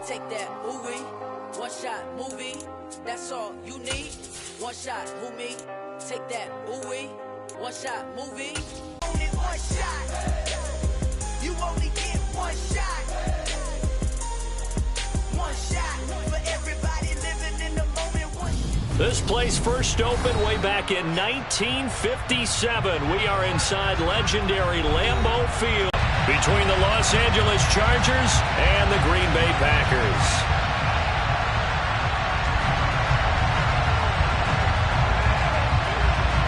take that, ooh-wee. One shot, movie, that's all you need. One shot, move me, take that, ooh-wee. One shot, movie. Only one shot. You only get one shot. One shot for everybody living in the moment. This place first opened way back in 1957. We are inside legendary Lambeau Field between the Los Angeles Chargers and the Green Bay Packers.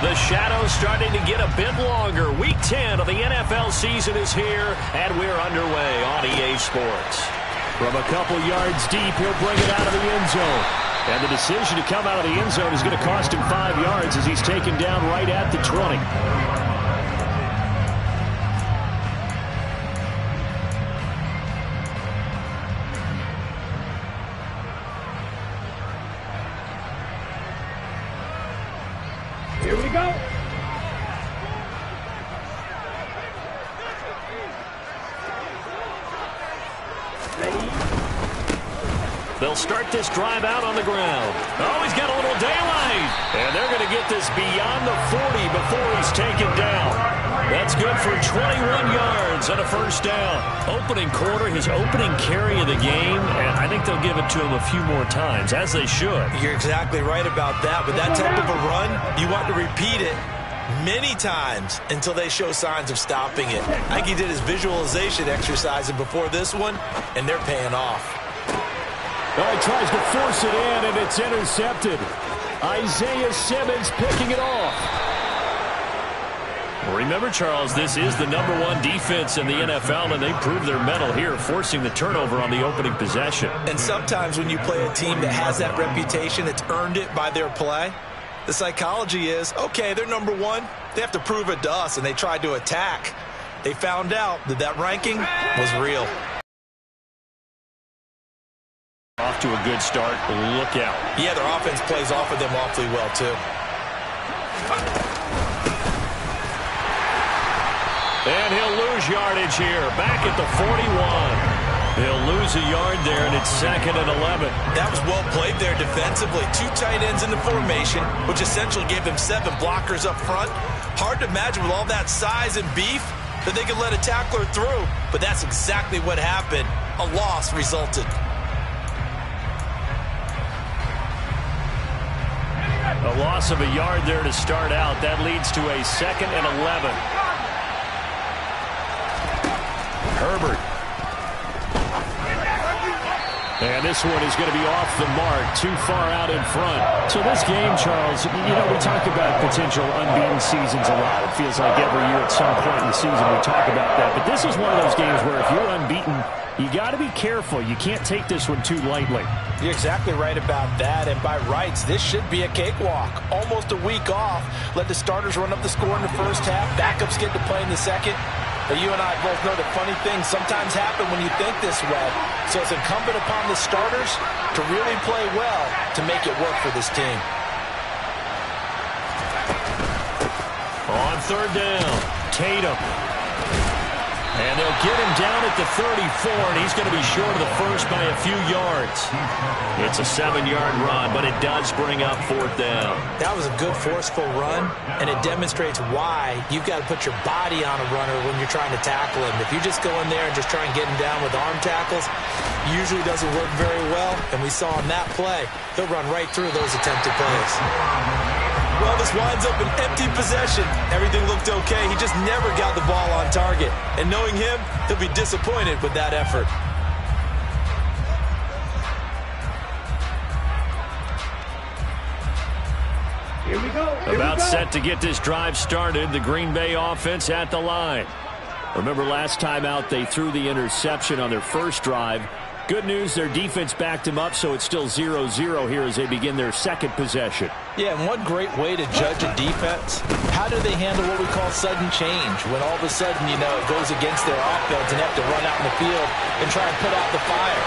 The shadow's starting to get a bit longer. Week 10 of the NFL season is here, and we're underway on EA Sports. From a couple yards deep, he'll bring it out of the end zone. And the decision to come out of the end zone is going to cost him 5 yards as he's taken down right at the 20. Here we go. They'll start this drive out on the ground. Oh, he's got a little daylight. And they're going to get this beyond the 40 before he's taken down. That's good for 21 yards and a first down. Opening quarter, his opening carry of the game, and I think they'll give it to him a few more times, as they should. You're exactly right about that. With that type of a run, you want to repeat it many times until they show signs of stopping it. I think he did his visualization exercise before this one, and they're paying off. Oh, he tries to force it in, and it's intercepted. Isaiah Simmons picking it off. Remember, Charles, this is the #1 defense in the NFL, and they proved their mettle here, forcing the turnover on the opening possession. And sometimes when you play a team that has that reputation, it's earned it by their play. The psychology is, okay, they're #1. They have to prove it to us, and they tried to attack. They found out that that ranking was real. Off to a good start. Look out. Yeah, their offense plays off of them awfully well, too. And he'll lose yardage here. Back at the 41. He'll lose a yard there, and it's 2nd and 11. That was well played there defensively. 2 tight ends in the formation, which essentially gave them 7 blockers up front. Hard to imagine with all that size and beef that they could let a tackler through. But that's exactly what happened. A loss resulted. A loss of a yard there to start out. That leads to a 2nd and 11. Herbert. And this one is going to be off the mark, too far out in front. So this game, Charles, you know, we talk about potential unbeaten seasons a lot. It feels like every year at some point in the season we talk about that. But this is one of those games where if you're unbeaten, you got to be careful. You can't take this one too lightly. You're exactly right about that. And by rights, this should be a cakewalk. Almost a week off. Let the starters run up the score in the first half. Backups get to play in the second. But you and I both know that funny things sometimes happen when you think this way. So it's incumbent upon the starters to really play well to make it work for this team. On 3rd down, Tatum. And they'll get him down at the 34, and he's going to be short of the first by a few yards. It's a 7-yard run, but it does bring up 4th down. That was a good, forceful run, and it demonstrates why you've got to put your body on a runner when you're trying to tackle him. If you just go in there and just try and get him down with arm tackles, usually doesn't work very well, and we saw in that play, he'll run right through those attempted plays. Well, this winds up an empty possession. Everything looked okay. He just never got the ball on target. And knowing him, he'll be disappointed with that effort. Here we go. About set to get this drive started. The Green Bay offense at the line. Remember last time out, they threw the interception on their first drive. Good news, their defense backed him up, so it's still 0-0 here as they begin their second possession. Yeah, and one great way to judge a defense, how do they handle what we call sudden change? When all of a sudden, you know, it goes against their offense and have to run out in the field and try and put out the fire.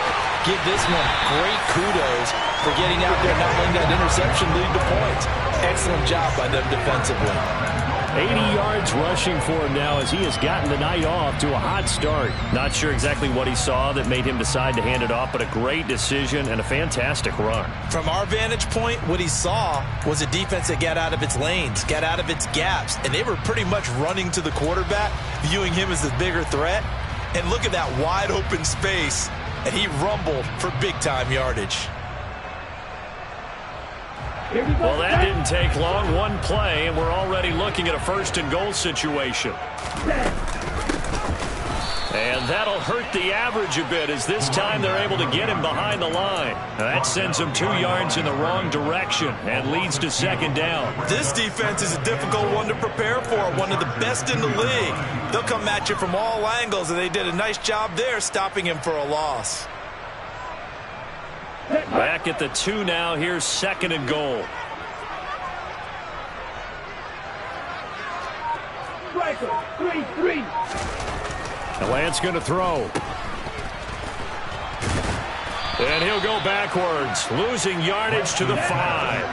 Give this one great kudos for getting out there and not letting that interception lead to points. Excellent job by them defensively. 80 yards rushing for him now as he has gotten the night off to a hot start. Not sure exactly what he saw that made him decide to hand it off, but a great decision and a fantastic run. From our vantage point, what he saw was a defense that got out of its lanes, got out of its gaps, and they were pretty much running to the quarterback, viewing him as the bigger threat. And look at that wide open space, and he rumbled for big-time yardage. Well, that didn't take long. One play, and we're already looking at a first-and-goal situation. And that'll hurt the average a bit as this time they're able to get him behind the line. Now that sends him 2 yards in the wrong direction and leads to second down. This defense is a difficult one to prepare for, one of the best in the league. They'll come at you from all angles, and they did a nice job there stopping him for a loss. Back at the 2 now. Here's second and goal. Striker, 3-3. The Lance going to throw. And he'll go backwards, losing yardage to the 5.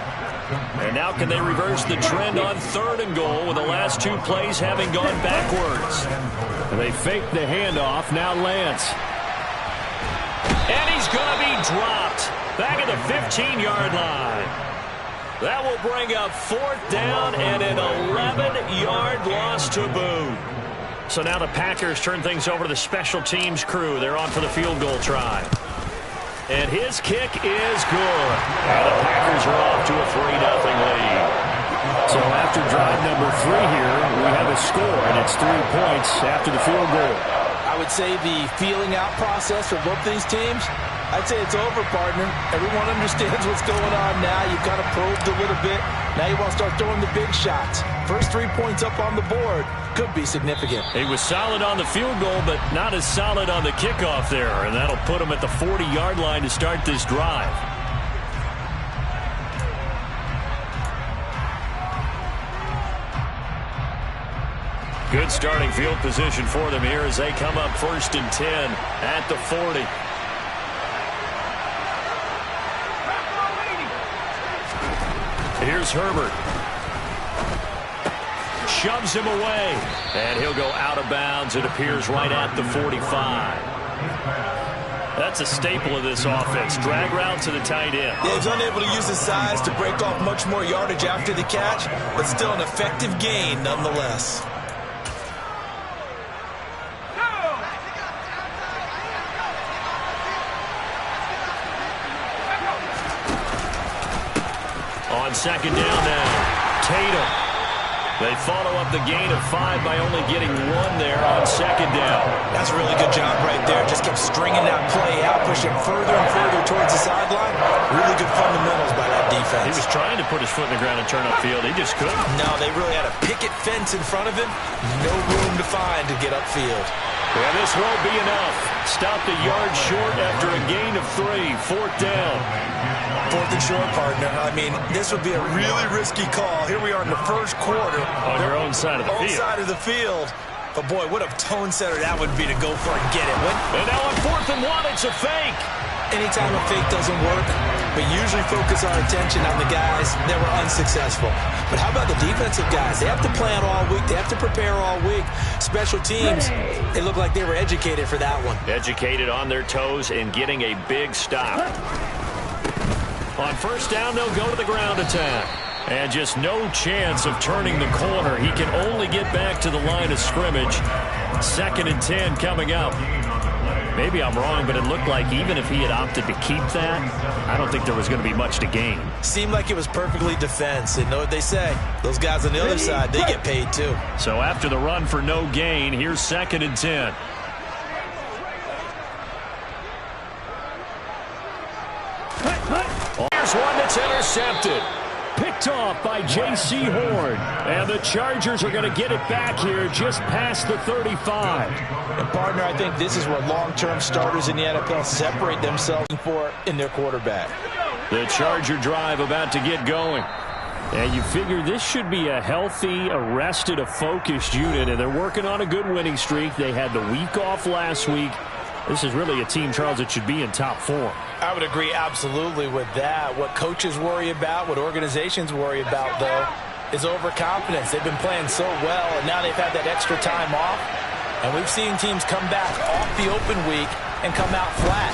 And now can they reverse the trend on third and goal with the last 2 plays having gone backwards? And they fake the handoff. Now Lance. And he's going to be dropped back at the 15-yard line. That will bring up 4th down and an 11-yard loss to boot. So now the Packers turn things over to the special teams crew. They're on for the field goal try. And his kick is good. And the Packers are off to a 3-0 lead. So after drive number 3 here, we have a score, and it's 3 points after the field goal. I would say the feeling out process for both these teams, I'd say it's over, partner. Everyone understands what's going on now. You've kind of probed a little bit. Now you want to start throwing the big shots. First 3 points up on the board could be significant. He was solid on the field goal, but not as solid on the kickoff there. And that'll put him at the 40-yard line to start this drive. Good starting field position for them here as they come up 1st and 10 at the 40. Here's Herbert. Shoves him away. And he'll go out of bounds. It appears right at the 45. That's a staple of this offense. Drag route to the tight end. Yeah, he's unable to use his size to break off much more yardage after the catch, but still an effective gain nonetheless. On second down now, Tatum. They follow up the gain of 5 by only getting 1 there on second down. That's a really good job right there. Just kept stringing that play out, pushing further and further towards the sideline. Really good fundamentals by that defense. He was trying to put his foot in the ground and turn upfield. He just couldn't. No, they really had a picket fence in front of him. No room to find to get upfield. Yeah, this won't be enough. Stopped a yard short after a gain of 3. 4th down. 4th and short, partner. I mean, this would be a really risky call. Here we are in the first quarter. On your own side of the field. Own side of the field. But, boy, what a tone setter that would be to go for it and get it. And now on 4th and 1, it's a fake. Anytime a fake doesn't work, we usually focus our attention on the guys that were unsuccessful. But how about the defensive guys? They have to plan all week. They have to prepare all week. Special teams, they look like they were educated for that one. Educated on their toes and getting a big stop. On 1st down, they'll go to the ground attack. And just no chance of turning the corner. He can only get back to the line of scrimmage. 2nd and 10 coming up. Maybe I'm wrong, but it looked like even if he had opted to keep that, I don't think there was going to be much to gain. Seemed like it was perfectly defense. And know what they say? Those guys on the other side, they get paid too. So after the run for no gain, here's 2nd and 10. Here's one that's intercepted. Picked off by J.C. Horn. And the Chargers are going to get it back here just past the 35. And, partner, I think this is what long-term starters in the NFL separate themselves for in their quarterback. The Charger drive about to get going. And you figure this should be a healthy, arrested, a focused unit. And they're working on a good winning streak. They had the week off last week. This is really a team, Charles, that should be in top form. I would agree absolutely with that. What coaches worry about, what organizations worry about, though, is overconfidence. They've been playing so well, and now they've had that extra time off. And we've seen teams come back off the open week and come out flat.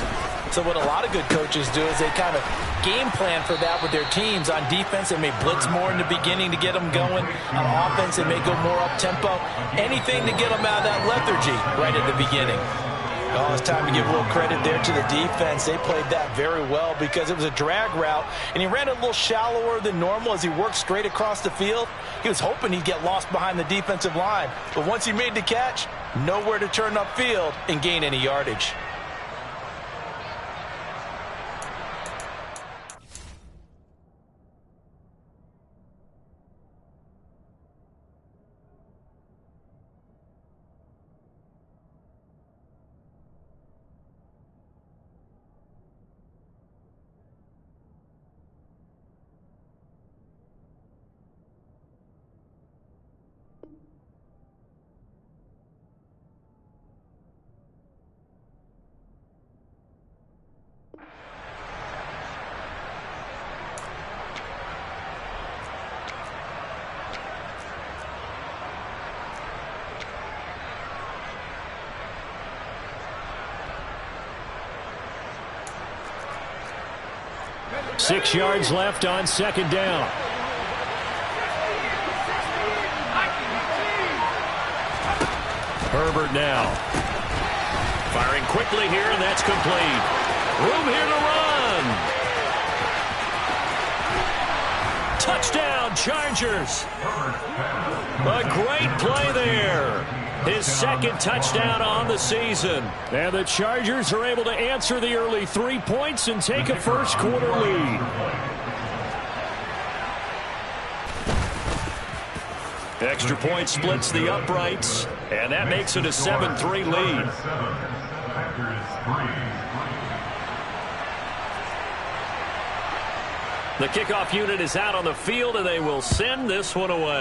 So what a lot of good coaches do is they kind of game plan for that with their teams. On defense, they may blitz more in the beginning to get them going. On offense, they may go more up-tempo. Anything to get them out of that lethargy right at the beginning. Oh, it's time to give a little credit there to the defense. They played that very well because it was a drag route, and he ran a little shallower than normal as he worked straight across the field. He was hoping he'd get lost behind the defensive line, but once he made the catch, nowhere to turn upfield and gain any yardage. Six yards left on second down. Herbert now. Firing quickly here, and that's complete. Room here to run. Touchdown, Chargers. A great play there. His second touchdown on the season. And the Chargers are able to answer the early 3 points and take a first-quarter lead. Extra point splits the uprights, and that makes it a 7-3 lead. The kickoff unit is out on the field, and they will send this one away.